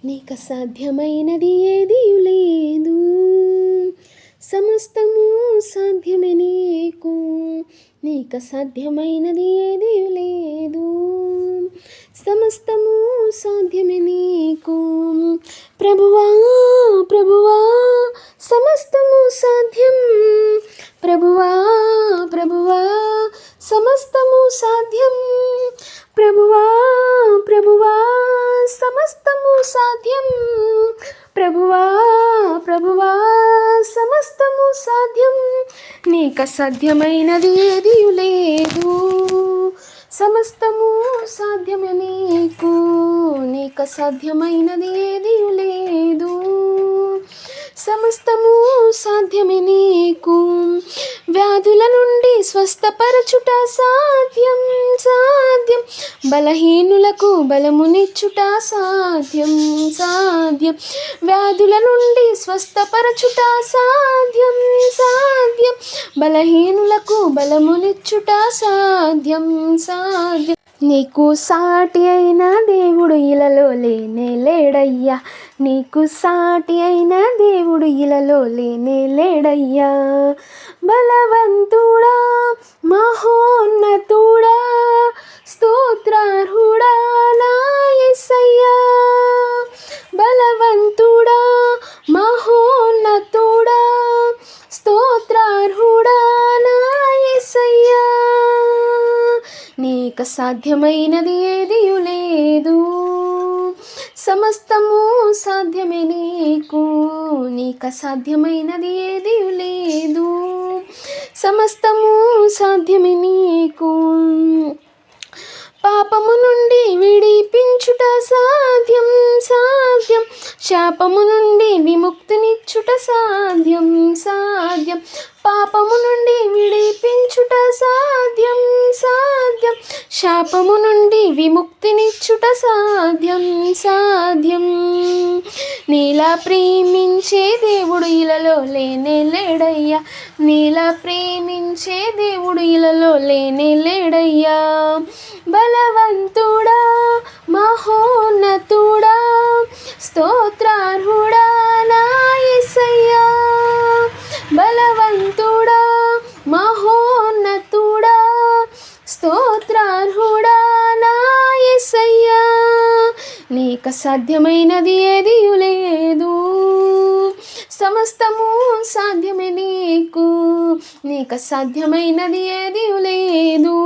నీకు సాధ్యమైనది ఏది లేదు, సమస్తము సాధ్యమే నీకు. నీకు సాధ్యమైనది ఏది లేదు, సమస్తము సాధ్యమే నీకు. ప్రభువా ప్రభువా సమస్తము సాధ్యం, ప్రభువా ప్రభువా సమస్తము సాధ్యం, ప్రభువా ప్రభువా సమస్తము సాధ్యం, ప్రభువా ప్రభువా సమస్తము సాధ్యం. నీకు అసాధ్యమైనది ఏది లేదు, సమస్తము సాధ్యమే నీకు. నీకు అసాధ్యమైనది ఏది లేదు, సమస్తము సాధ్యమే నీకు. వ్యాధుల నుండి స్వస్థపరచుట సాధ్యం సాధ్యం, బలహీనులకు బలమునిచ్చుట సాధ్యం సాధ్యం. వ్యాధుల నుండి స్వస్థపరచుట సాధ్యం సాధ్యం, బలహీనులకు బలమునిచ్చుట సాధ్యం సాధ్యం. నీకు సాటి అయిన దేవుడు ఇలలో లేనే లేడయ్యా, నీకు సాటి అయిన దేవుడు ఇలలో లేనే లేడయ్యా. బలవంతుడా మహోన్నతుడా స్తోత్రార్హుడా నా యేసయ్యా. బలవంతుడా మహోన్నతుడా స్తోత్రార్హుడా నా యేసయ్యా. నీకు సాధ్యమైనది ఏది లేదు, సమస్తము సాధ్యమే నీకు. నీకు అసాధ్యమైనది ఏది లేదు, సమస్తము సాధ్యమే నీకు. పాపము నుండి విడిపించుట సాధ్యం సాధ్యం, శాపము నుండి విముక్తినిచ్చుట సాధ్యం సాధ్యం. పాపము నుండి విడిపించుట సాధ్యం సాధ్యం, శాపము నుండి విముక్తినిచ్చుట సాధ్యం సాధ్యం. నీలా ప్రేమించే దేవుడు ఇలలో లేనే లేడయ్యా, నీలా ప్రేమించే దేవుడు ఇలలో లేనే లేడయ్యా. బలవంతుడా మహోన్నతుడా స్తోత్రార్హుడా నా యేసయ్యా. బలవంతుడా మహోన్నతుడా స్తోత్రార్హుడా నా యేసయ్యా. నీకు అసాధ్యమైనది ఏది లేదు, సమస్తము సాధ్యమే నీకు. నీకు అసాధ్యమైనది ఏది లేదు,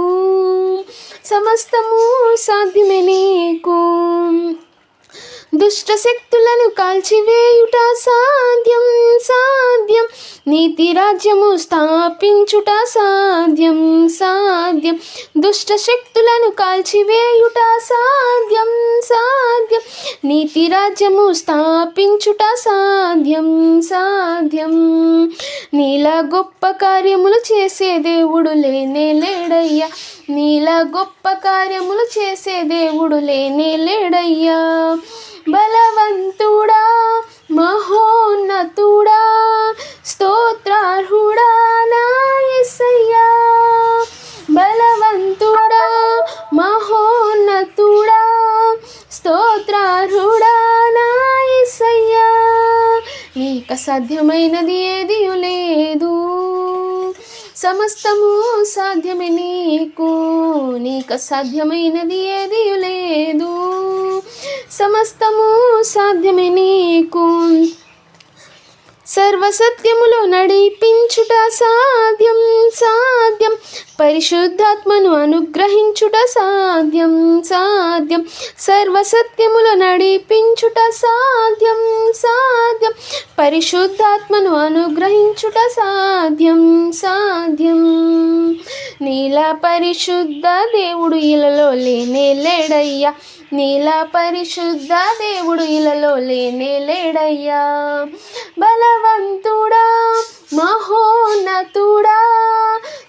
సమస్తము సాధ్యమే నీకు. దుష్ట శక్తులను కాల్చివేయుట సాధ్యం సాధ్యం, నీతి రాజ్యము స్థాపించుట సాధ్యం సాధ్యం. దుష్ట శక్తులను కాల్చివేయుట సాధ్యం సాధ్యం, నీతి రాజ్యము స్థాపించుట సాధ్యం సాధ్యం. నీలా గొప్ప కార్యములు చేసే దేవుడు లేనే లేడయ్యా, నీలా గొప్ప కార్యములు చేసే దేవుడు లేనే లేడయ్యా. బలవంతుడా మహోన్నతుడా స్తోత్రార్హుడా నా యేసయ్యా. బలవంతుడా మహోన్నతుడా స్తోత్రార్హుడా నా యేసయ్యా. నీకు అసాధ్యమైనది ఏది లేదు, సమస్తము సాధ్యమే నీకు. నీకు అసాధ్యమైనది ఏది లేదు, సమస్తము సాధ్యమే నీకు. సర్వసత్యములో నడిపించుట సాధ్యం సాధ్యం, పరిశుద్ధాత్మను అనుగ్రహించుట సాధ్యం సాధ్యం. సర్వసత్యములో నడిపించుట సాధ్యం సాధ్యం, పరిశుద్ధాత్మను అనుగ్రహించుట సాధ్యం సాధ్యం. నీలా పరిశుద్ధ దేవుడు ఇలలో లేనే లేడయ్యా, నీలా పరిశుద్ధ దేవుడు ఇలలో లేనే లేడయ్యా. బలవంతుడా మహోన్నతుడా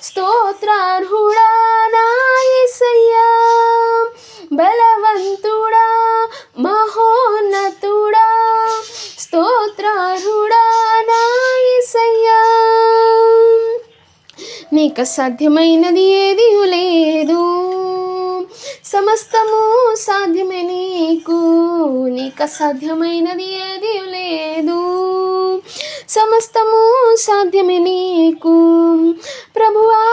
స్తోత్రార్హుడా నా యేసయ్యా. బలవంతుడా మహోన్నతుడా స్తోత్రార్హుడా నా యేసయ్యా. నీకు అసాధ్యమైనది ఏది లేదు, సమస్తము సాధ్యమే నీకు, నీకు అసాధ్యమైనది ఏది లేదు. సమస్తము సాధ్యమే నీకు ప్రభువా,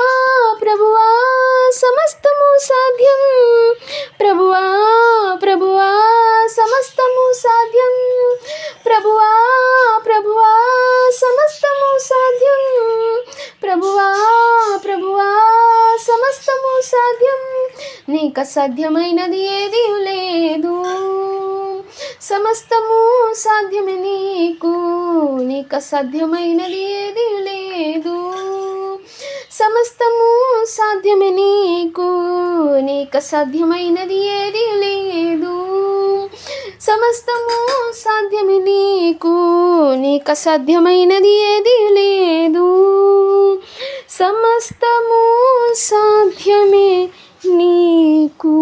ప్రభువా సమస్తము సాధ్యం. ప్రభువా, ప్రభువా సమస్తము సాధ్యం. ప్రభువా, ప్రభువా సమస్తము సాధ్యం. ప్రభువా, ప్రభువా సమస్తము సాధ్యం. నీకు అసాధ్యమైనది ఏది లేదు. సమస్తము సాధ్యమే నీకు, నీకు అసాధ్యమైనది ఏది లేదు. సమస్తము సాధ్యమే నీకు, నీకు అసాధ్యమైనది ఏది లేదు. సమస్తము సాధ్యమే నీకు, నీకు అసాధ్యమైనది ఏది లేదు. సమస్తము సాధ్యమే నీకు.